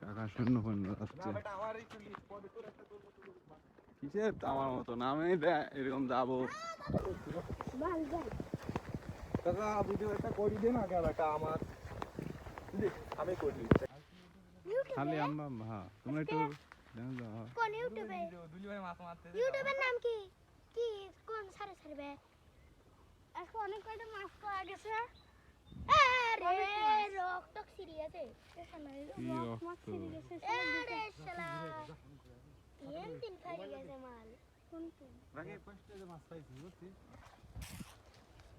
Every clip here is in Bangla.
কাকা শূন্য শূন্য যাচ্ছে কিসের আমার মতো নামে এরকম যাবো কাকা ভিডিও একটা করি দে না বেটা আমার আমি করি খালি আম্বা হ্যাঁ তুমি একটু কোন ইউটিউবে দুলি ভাই মাছ মারতে ইউটিউবের নাম কি কি কোন সারে সারবে আজকে অনেক কয়টা মাছ পাওয়া গেছে আরে রক্ত সিরিয়াসে রক্ত মাছ সিরিয়াসে আরে শালা তিন ফাড়ি গেছে মাল কোন তিন আগে ফার্স্টে যে মাছ পাইছি বুঝছিস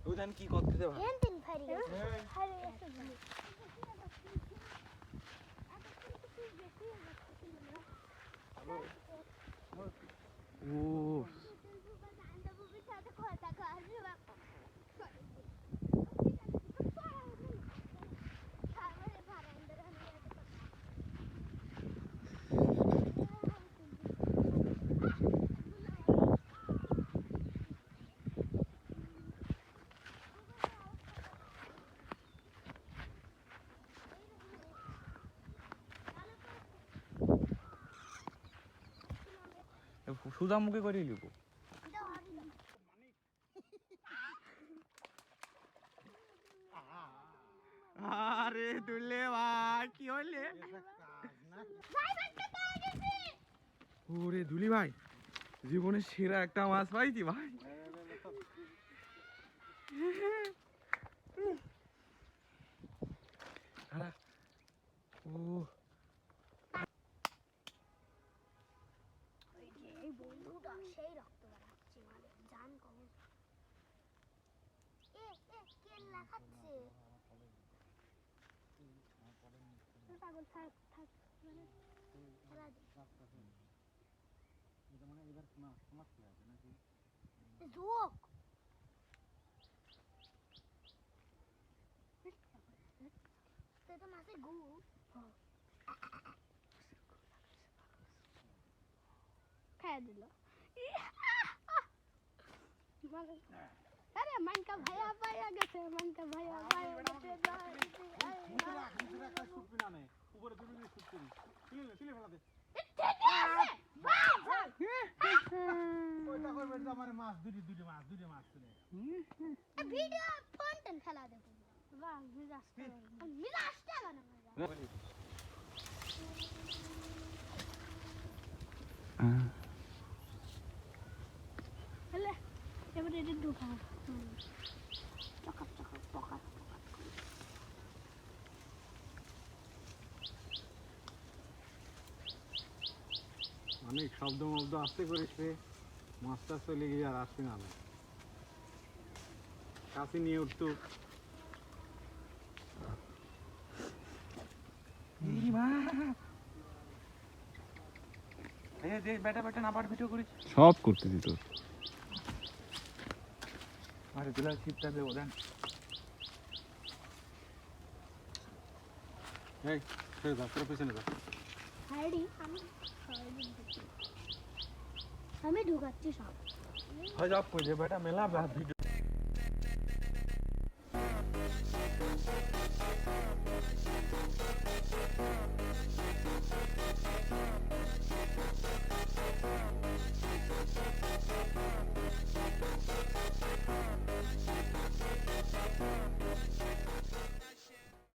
ওখানে কি করতে দে ভাই তিন ফাড়ি গেছে আরে এসে ও সুদা মুখে করে লিব আরে দুলে ভাই কি হইলে ওরে দুলি ভাই জীবনের সেরা একটা মাছ পাইছি ভাই ও এই বন্ধুটা সেই রক্ত বাড়াচ্ছে মানে জান কম কেল্লা খাচ্ছে পাগল থাক থাক মানে খেলা দে এটা মানে এবার মাছ কি আছে নাকি ঝোক তো মাছে গু খায় দিল আরে মানকা ভাইয়া পাইয়া গেছে মানকা ভাইয়া পাইয়া গেছে শুটবি না উপরে দুলি শুট করি তুলে ফেলা দে ওইটা করবে তো আমার মাছ দুটি মাছ তুলে ভিডিও কন্টেন্ট খেলা দেখো বাহ মিজাজটা বানা হলে এবারে এটা ঢোকা পকাত অনেক শব্দ মব্দ আসতে করিস রে মাছটা চলে গিয়ে আর আসবে না কাছে নিয়ে উঠতো সব করতেছি তো আরে তুলা ছিপটা দেবো দেন এই পেছনে যা আমি ঢুকাচ্ছি সব হয় জব করে বেটা মেলা ভিডিও